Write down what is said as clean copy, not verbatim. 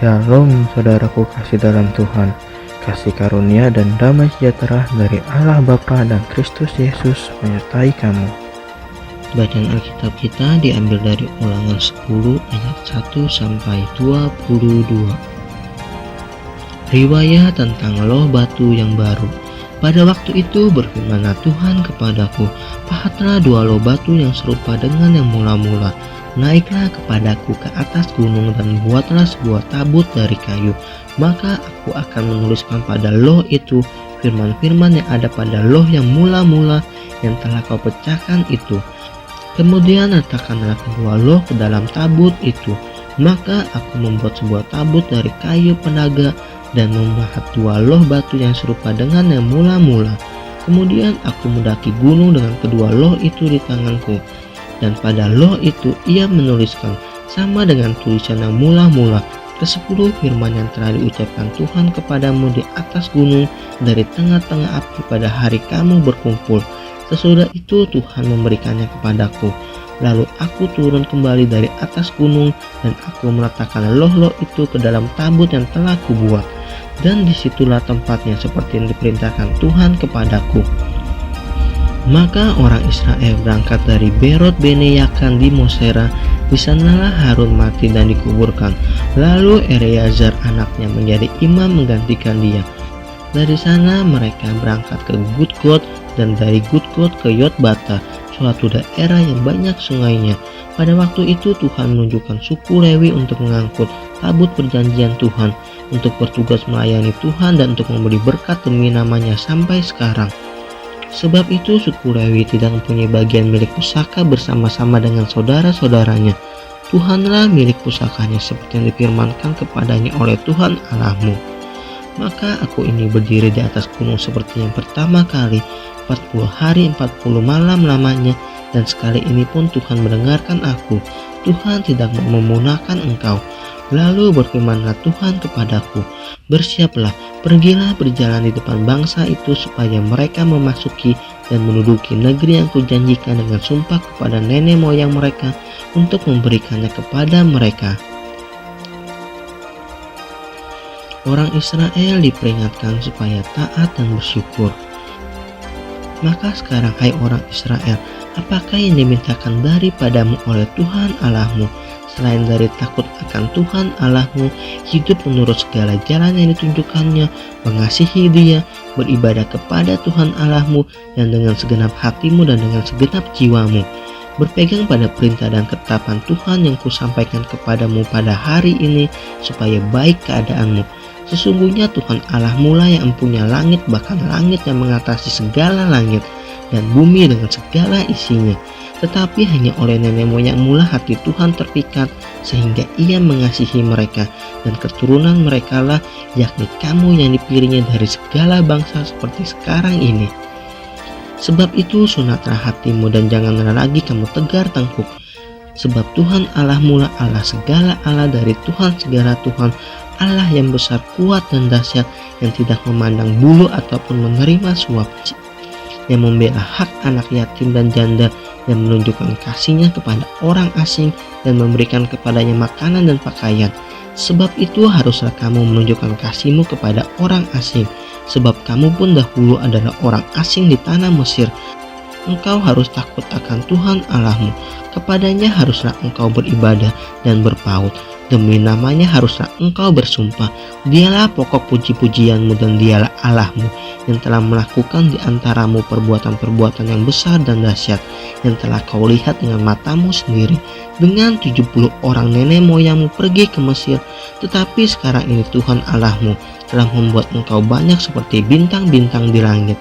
Shalom saudaraku kasih dalam Tuhan, kasih karunia dan damai sejahtera dari Allah Bapa dan Kristus Yesus menyertai kamu. Bacaan Alkitab kita diambil dari Ulangan 10 ayat 1 sampai 22. Riwayat tentang loh batu yang baru. Pada waktu itu berfirmanlah Tuhan kepadaku, pahatlah 2 loh batu yang serupa dengan yang mula-mula. Naiklah kepadaku ke atas gunung dan buatlah sebuah tabut dari kayu. Maka aku akan menuliskan pada loh itu firman-firman yang ada pada loh yang mula-mula yang telah kau pecahkan itu. Kemudian letakkanlah kedua loh ke dalam tabut itu. Maka aku membuat sebuah tabut dari kayu penaga dan memahat 2 loh batu yang serupa dengan yang mula-mula. Kemudian aku mendaki gunung dengan kedua loh itu di tanganku. Dan pada loh itu ia menuliskan sama dengan tulisan yang mula-mula ke-10 firman yang telah diucapkan Tuhan kepadamu di atas gunung dari tengah-tengah api pada hari kamu berkumpul. Sesudah itu Tuhan memberikannya kepadaku. Lalu aku turun kembali dari atas gunung dan aku meletakkan loh-loh itu ke dalam tabut yang telah kubuat. Dan disitulah tempatnya seperti yang diperintahkan Tuhan kepadaku. Maka orang Israel berangkat dari Berot Bene Yakan di Mosera. Di sanalah Harun mati dan dikuburkan. Lalu Eleazar anaknya menjadi imam menggantikan dia. Dari sana mereka berangkat ke Gudgod dan dari Gudgod ke Yotbata, suatu daerah yang banyak sungainya. Pada waktu itu Tuhan menunjukkan suku Lewi untuk mengangkut tabut perjanjian Tuhan, untuk bertugas melayani Tuhan dan untuk memberi berkat demi namanya sampai sekarang. Sebab itu suku Lewi tidak mempunyai bagian milik pusaka bersama-sama dengan saudara-saudaranya. Tuhanlah milik pusakanya seperti yang difirmankan kepadanya oleh Tuhan Allahmu. Maka aku ini berdiri di atas gunung seperti yang pertama kali, 40 hari 40 malam lamanya, dan sekali ini pun Tuhan mendengarkan aku. Tuhan tidak mau memunahkan engkau. Lalu berfirmanlah Tuhan kepadaku, bersiaplah, pergilah berjalan di depan bangsa itu supaya mereka memasuki dan menduduki negeri yang kujanjikan dengan sumpah kepada nenek moyang mereka untuk memberikannya kepada mereka. Orang Israel diperingatkan supaya taat dan bersyukur. Maka sekarang hai orang Israel, apakah yang dimintakan daripadamu oleh Tuhan Allahmu? Selain dari takut akan Tuhan Allahmu, hidup menurut segala jalan yang ditunjukkannya, mengasihi Dia, beribadah kepada Tuhan Allahmu dan dengan segenap hatimu dan dengan segenap jiwamu, berpegang pada perintah dan ketetapan Tuhan yang kusampaikan kepadamu pada hari ini, supaya baik keadaanmu. Sesungguhnya Tuhan Allahmu lah yang mempunyai langit, bahkan langit yang mengatasi segala langit, dan bumi dengan segala isinya. Tetapi hanya oleh nenek moyangmu lah hati Tuhan terpikat, sehingga Ia mengasihi mereka, dan keturunan mereka lah, yakni kamu yang dipilihnya dari segala bangsa seperti sekarang ini. Sebab itu sunatlah hatimu dan janganlah lagi kamu tegar tengkuk. Sebab Tuhan Allahmu lah Allah segala Allah dari Tuhan segala Tuhan, Allah yang besar, kuat dan dahsyat, yang tidak memandang bulu ataupun menerima suap, yang membela hak anak yatim dan janda, yang menunjukkan kasih-Nya kepada orang asing dan memberikan kepadanya makanan dan pakaian. Sebab itu haruslah kamu menunjukkan kasih-Mu kepada orang asing, sebab kamu pun dahulu adalah orang asing di tanah Mesir. Engkau harus takut akan Tuhan Allahmu, kepadanya haruslah engkau beribadah dan berpaut. Demi namanya haruslah engkau bersumpah. Dialah pokok puji-pujianmu dan Dialah Allahmu yang telah melakukan di antaramu perbuatan-perbuatan yang besar dan dahsyat, yang telah kau lihat dengan matamu sendiri. Dengan 70 orang nenek moyangmu pergi ke Mesir, tetapi sekarang ini Tuhan Allahmu telah membuat engkau banyak seperti bintang-bintang di langit.